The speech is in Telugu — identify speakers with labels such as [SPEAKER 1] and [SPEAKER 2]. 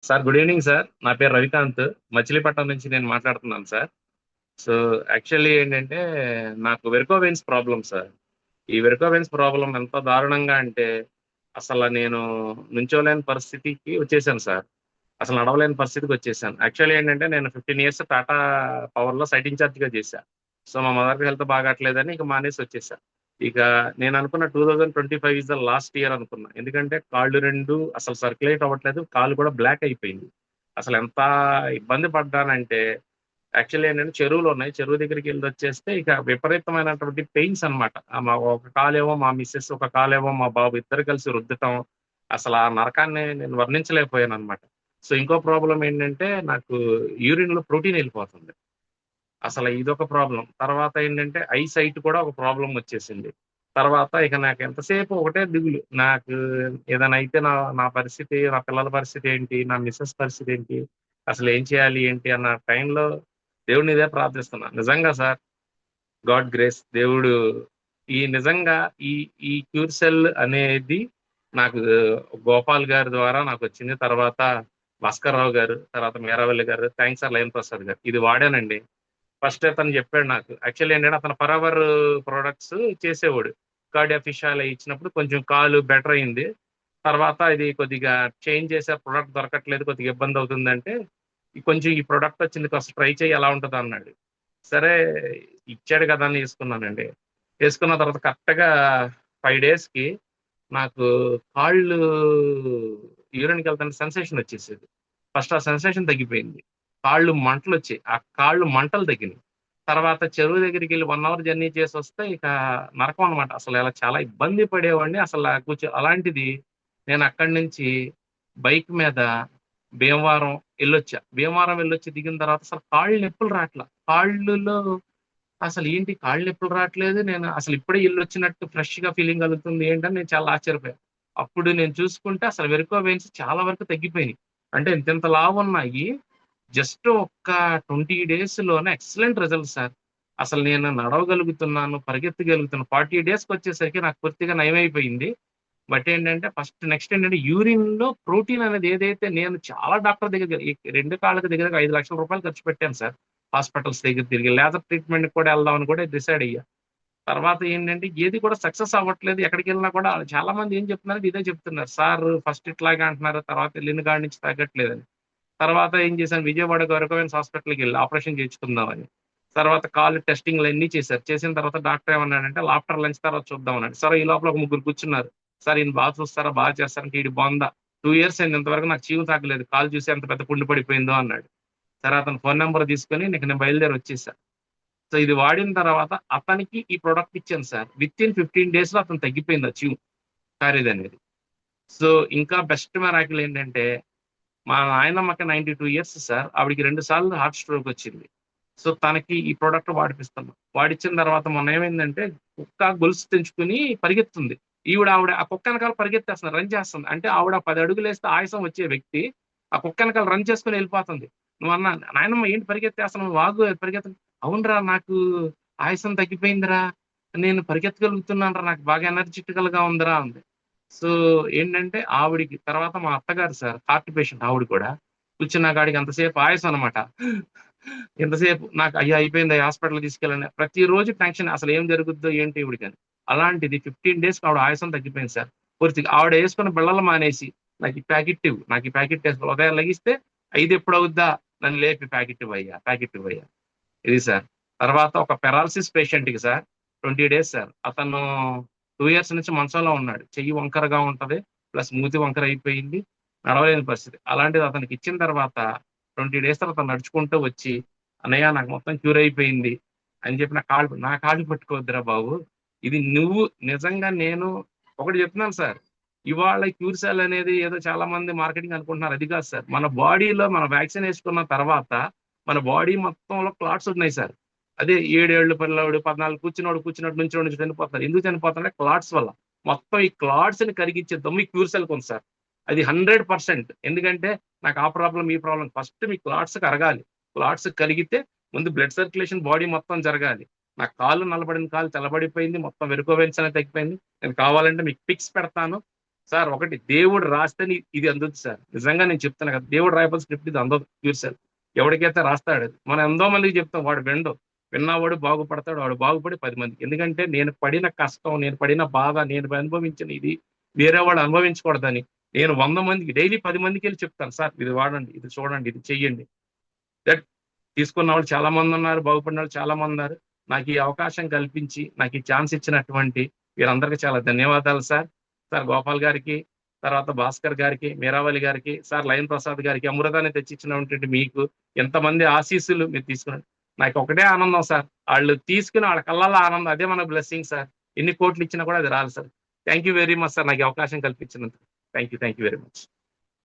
[SPEAKER 1] Sir good evening sir. నా పేరు రవికాంత్. మచిలీపట్నం నుంచి నేను మాట్లాడుతున్నాను సార్. సో, యాక్చువల్లీ ఏంటంటే నాకు వెరికో వెయిన్స్ ప్రాబ్లమ్ సార్. ఈ వెరికో వెయిన్స్ ప్రాబ్లమ్ ఎంత దారుణంగా అంటే అసల నేను నుంచోలేని పరిస్థితికి వచ్చేసాను సార్. అసలు నడవలేని పరిస్థితికి వచ్చేసాను. యాక్చువల్లీ ఏంటంటే నేను 15 ఇయర్స్ టాటా పవర్‌లో సైట్ ఇన్‌చార్జ్‌గా చేశా. సో, మా మదర్‌కి హెల్త్ బాగాట్లేదని ఇక మానేసి వచ్చేసా. ఇక నేను అనుకున్న 2025 ఈస్ ద లాస్ట్ ఇయర్ అనుకున్నా. ఎందుకంటే కాళ్ళు 2 అసలు సర్క్యులేట్ అవ్వట్లేదు. కాళ్ళు కూడా బ్లాక్ అయిపోయింది. అసలు ఎంత ఇబ్బంది పడ్డానంటే యాక్చువల్లీ ఏంటంటే చెరువులు ఉన్నాయి. చెరువు దగ్గరికి వెళ్ళొచ్చేస్తే ఇక విపరీతమైనటువంటి పెయిన్స్ అన్నమాట. మా ఒక కాలేమో మా మిసెస్, ఒక కాలేమో మా బాబు ఇద్దరు కలిసి రుద్దటం. అసలు ఆ నరకాన్ని నేను వర్ణించలేకపోయానన్నమాట. సో, ఇంకో ప్రాబ్లమ్ ఏంటంటే నాకు యూరిన్‌లో ప్రోటీన్ ఎళ్ళిపోతుంది. అసల ఇదొక ప్రాబ్లమ్. తర్వాత ఏంటంటే ఐ సైట్ కూడా ఒక ప్రాబ్లమ్ వచ్చేసింది. తర్వాత ఇక నాకు ఎంతసేపు ఒకటే దిగులు. నాకు ఏదైనా అయితే నా నా పరిస్థితి, నా పిల్లల పరిస్థితి ఏంటి? నా మిసెస్ పరిస్థితి ఏంటి? అసలు ఏం చేయాలి ఏంటి అన్న టైంలో దేవుడిని ఇదే ప్రార్థిస్తున్నా. నిజంగా సార్ గాడ్ గ్రేస్ దేవుడు నిజంగా ఈ ఈ క్యూర్ సెల్ అనేది నాకు గోపాల్ గారి ద్వారా నాకొచ్చింది. తర్వాత భాస్కర్‌రావు గారు, తర్వాత మేరావల్లి గారు, థాంక్స్ ఆర్ లయన్ ప్రసాద్ గారు. ఇది వాడానండి. ఫస్ట్ అతను చెప్పాడు నాకు. యాక్చువల్లీ ఏంటంటే అతను ఫరెవర్ ప్రొడక్ట్స్ చేసేవాడు. కార్డియా ఫిష్ ఆయిల్ అయి ఇచ్చినప్పుడు కొంచెం కాలు బెటర్ అయింది. తర్వాత ఇది కొద్దిగా చేంజ్ చేసే ప్రొడక్ట్ దొరకట్లేదు. కొద్దిగా ఇబ్బందవుతుందంటే, కొంచెం ఈ ప్రొడక్ట్ వచ్చింది కాస్త ట్రై చెయ్యి ఎలా ఉంటదన్నాడు. సరే ఇచ్చాడు కదా అని యేసుకున్నానండి. యేసుకున్న తర్వాత కరెక్ట్‌గా 5 డేస్‌కి నాకు కాళ్ళు యూరిన్‌కెళ్తుంటే సెన్సేషన్ వచ్చేసేది. ఫస్ట్ ఆ సెన్సేషన్ తగ్గిపోయింది. కాళ్ళు మంటలొచ్చాయి. ఆ కాళ్ళు మంటలు తగ్గినియి. తర్వాత చెరువు దగ్గరికెళ్ళి 1 అవర్ జర్నీ చేసొస్తే ఇక నరకం అన్నమాట. అసలు ఇలా చాలా ఇబ్బంది పడేవాడిని. అసల అలాంటిది నేనక్కడి నుంచి బైక్ మీద భీమవరం ఎళ్ళొచ్చా. భీమవరం వెళ్ళొచ్చి దిగిన తర్వాత అసలు కాళ్ళు నొప్పులు రాట్ల. కాళ్ళులో అసలేంటి కాళ్ళు నొప్పులు రాట్లేదు. నేను అసలు ఇప్పుడే ఎళ్ళొచ్చినట్టు ఫ్రెష్‌గా ఫీలింగ్ కలుగుతుంది ఏంటని నేను చాలా ఆశ్చర్యపోయా. అప్పుడు నేను చూసుకుంటే అసలు వెరికో వెయిన్స్ చాలా వరకు తగ్గిపోయినియి. అంటే ఇంతింత లావున్నాయి. జస్ట్ ఒక్క 20 డేస్‌లోనే ఎక్సలెంట్ రిజల్ట్స్ సార్. అసలు నేను నడవగలుగుతున్నాను, పరిగెత్తగలుగుతున్నాను. 40 డేస్‌కొచ్చేసరికి నాకు పూర్తిగా నయమైపోయింది. బట్ ఏంటంటే నెక్స్ట్ ఏంటంటే యూరిన్‌లో ప్రోటీన్ అనేది ఏదైతే నేను చాలా డాక్టర్ దగ్గర ఈ 2 కాళ్ళకి దగ్గరగా రూ. 5,00,000 ఖర్చు పెట్టాను సార్. హాస్పిటల్స్ దగ్గర తిరిగి. లేజర్ ట్రీట్‌మెంట్‌కి కూడా ఎళ్దామని కూడా డిసైడ్ అయ్యా. తర్వాత ఏంటంటే ఏది కూడా సక్సెస్ అవ్వట్లేదు. ఎక్కడికెళ్ళినా కూడా చాలా మంది ఏం చెప్తున్నారంటే ఇదే చెప్తున్నారు. సార్ ఫస్ట్ ఇట్లాగే అంటున్నారు. తర్వాత ఎళ్ళిన కాడి నుంచి తగ్గట్లేదని. తర్వాత ఏం చేశాను విజయవాడ గవర్నమెంట్ హాస్పిటల్‌కెళ్ళి ఆపరేషన్ చేయించుకుందామని. తర్వాత కాళ్ళు టెస్టింగ్‌లన్నీ చేశారు. చేసిన తర్వాత డాక్టర్ ఏమన్నాడంటే ఆఫ్టర్ లంచ్ తర్వాత చూద్దాం అన్నాడు. సరే ఈ లోపల ఒక ముగ్గురు కూర్చున్నారు. సార్ ఈయన చూస్తారా? చేస్తారా? అంటే ఈడు బొంద. 2 ఇయర్స్ అయింది ఇంతవరకు నాకు చీము తాకలేదు. కాలు చూసి ఎంత పెద్ద పుండు పడిపోయిందో అన్నాడు. సరే అతని ఫోను నంబర్ తీసుకొని ఇంక నేను బయలుదేరి వచ్చేసా. సో ఇది వాడిన తర్వాత అతనికి ఈ ప్రొడక్ట్ ఇచ్చాను సార్. వితిన్ 15 డేస్‌లో అతనికి తగ్గిపోయింది ఆ చీము కారేదనేది. సో ఇంకా బెస్ట్ మిరాకిల్ ఏంటంటే మా నాయనమ్మకి 92 ఇయర్స్ సార్. ఆవిడకి 2 సార్లు హార్ట్ స్ట్రోక్ వచ్చింది. సో, తనకి ఈ ప్రొడక్ట్ వాడిపిస్తున్నాం. వాడిచ్చిన తర్వాత మొన్న ఏమైందంటే కుక్క గొలుసు తెంచుకొని పరిగెత్తుంది. ఆవిడ ఆ కుక్క ఎనకాల పరిగెత్తేస్తుంది. రన్ చేస్తుంది. అంటే ఆవిడ 10 అడుగులేస్తే ఆయాసం వచ్చే వ్యక్తి ఆ కుక్క ఎనకాల రన్ చేసుకొని ఎళ్ళిపోతుంది. నువ్వన్నా "నాయనమ్మ ఏంటి పరిగెత్తేస్తున్నావు? నువ్వు ఆగు పరిగెత్తను." "అవునురా నాకు ఆయాసం తగ్గిపోయిందిరా. నేను పరిగెత్తగలుగుతున్నానురా. నాకు బాగా ఎనర్జిటికల్‌గా ఉందిరా" అంది. సో, ఏంటంటే ఆవిడకి తర్వాత మా అత్తగారు సార్ హార్ట్ పేషెంట్ ఆవిడ కూడా. కూర్చున్న కాడికి అంతసేపు ఆయాసం అనమాట. ఎంతసేపు నాకు అయ్యో! అయిపోయింది హాస్పిటల్‌కి తీసుకెళ్ళండి. ప్రతిరోజు టెన్షన్ అసలు ఏం జరుగుద్దో ఏంటి ఈవిడికని. అలాంటిది 15 డేస్‌కి ఆవిడ ఆయాసం తగ్గిపోయింది సార్. పూర్తిగా. ఆవిడ యేసుకున్న బిళ్ళలు మానేసి నాకు ఈ ప్యాకెట్ ఇవ్వు. నాకు ఈ ప్యాకెట్ ఏసుకో ఉదయం లెగిస్తే 5 ఎప్పుడవుద్దా? నన్ను లేపి ప్యాకెట్ ఇవ్వయ్యా, ప్యాకెట్ ఇవ్వయ్యా. ఇది సార్. తర్వాత ఒక పారాలిసిస్ పేషెంట్‌కి సార్ 20 డేస్ సార్. అతను 2 ఇయర్స్ నుంచి మంచంలో ఉన్నాడు. చెయ్యి వంకరగా ఉంటది. ప్లస్ మూతి వంకర అయిపోయింది. నడవలేని పరిస్థితి. అలాంటిది అతనికి ఇచ్చిన తర్వాత 20 డేస్ తర్వాత నడుచుకుంటూ వచ్చి, "అన్నయ్య నాకు మొత్తం క్యూర్ అయిపోయింది" అని చెప్పి నా కాళ్ళు పట్టుకోవద్దురా బాబు. ఇది నువ్వు నిజంగా నేను ఒకటి చెప్తున్నాను సార్. ఇవాళ క్యూర్ సెల్ అనేది ఏదో చాలా మంది మార్కెటింగ్ అనుకుంటున్నారు. అది కాదు సార్. మన బాడీలో మనం వాక్సిన్ యేసుకున్న తర్వాత మన బాడీ మొత్తంలో క్లాట్స్ ఉన్నాయి సార్. అదే 7 ఏళ్ల పిల్లోడు, 14 కూర్చున్నట్టు నుంచోడి నుంచి చనిపోతున్నారు. ఎందుకు చనిపోతున్నారంటే క్లాట్స్ వల్ల. మొత్తం ఈ క్లాట్స్‌ని కరిగించే దమ్ము ఈ క్యూర్ సెల్‌కి ఉంది సార్. అది 100% ఎందుకంటే నాకు ఆ ప్రాబ్లమ్, ఈ ప్రాబ్లమ్ ఫస్ట్ మీ క్లాట్స్ కరగాలి. క్లాట్స్ కరిగితే ముందు బ్లడ్ సర్క్యులేషన్ బాడీ మొత్తం జరగాలి. నా కాళ్ళు నల్లబడిన కాలు తెల్లబడిపోయింది. మొత్తం వెరికోవెన్స్ అనేది తగ్గిపోయింది. నేను కావాలంటే మీకు పిక్స్ పెడతాను. సార్ ఒకటి దేవుడు రాస్తేనే ఇది అందుద్ది సార్. నిజంగా నేను చెప్తున్నా కదా! దేవుడు రాయకపోతే స్క్రిప్ట్ ఇది అందదు ప్యూర్ సార్. ఎవడికైతే రాస్తాడు. మనం ఎంతో మందికి చెప్తాం వాడు వినడు. విన్నవాడు బాగుపడతాడు. వాడు బాగుపడి 10 మందికి. ఎందుకంటే నేను పడిన కష్టం, నేను పడిన బాధ, నేను అనుభవించిన ఇది వేరే వాళ్ళు అనుభవించకూడదని నేను 100 మందికి డైలీ 10 మందికెళ్ళి చెప్తాను. సార్ ఇది వాడండి, ఇది చూడండి, ఇది చెయ్యండి. దట్ తీసుకున్న వాళ్ళు చాలా మందున్నారు. బాగుపడిన వాళ్ళు చాలా మందున్నారు. నాకు ఈ అవకాశం కల్పించి, నాకు ఈ ఛాన్స్ ఇచ్చినటువంటి వీరందరికీ చాలా ధన్యవాదాలు సార్. సార్ గోపాల్ గారికి, తర్వాత భాస్కర్ గారికి, మీరావళి గారికి, సార్ లయన్ ప్రసాద్ గారికి, అమృతాన్ని తెచ్చిచ్చినటువంటి మీకు, ఎంతమంది ఆశీస్సులు మీరు తీసుకున్నారు. నాకు ఒకటే ఆనందం సార్. ఆళ్ళు తీసుకుని ఆళ్ళ కళ్ళల్లో ఆనందం. అదే మన బ్లెస్సింగ్ సార్. ఎన్ని కోట్లు ఇచ్చినా కూడా అది రాదు sir. Thank you very much sir. నాకు ఈ అవకాశం కల్పించినందుకు. Thank you very much.